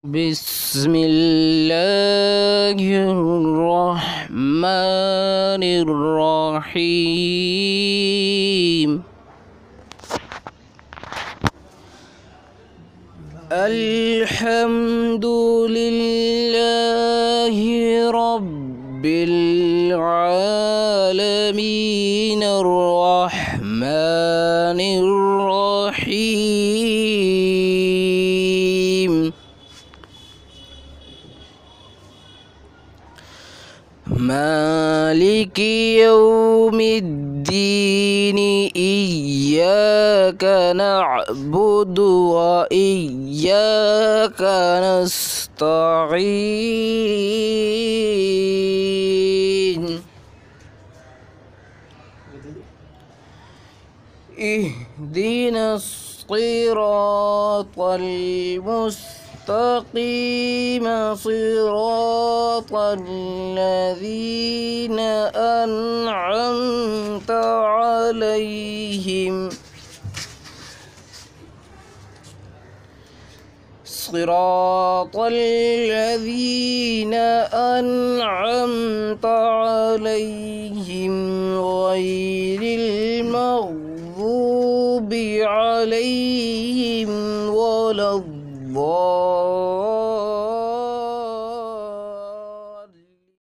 بسم الله الرحمن الرحيم. الحمد لله رب العالمين الرحمن الرحيم مالك يوم الدين. إياك نعبد وإياك نستعين. اهدنا الصراط المستقيم صراط الذين أنعمت عليهم صراط الذين أنعمت عليهم غير المغضوب عليهم ولا الضالين.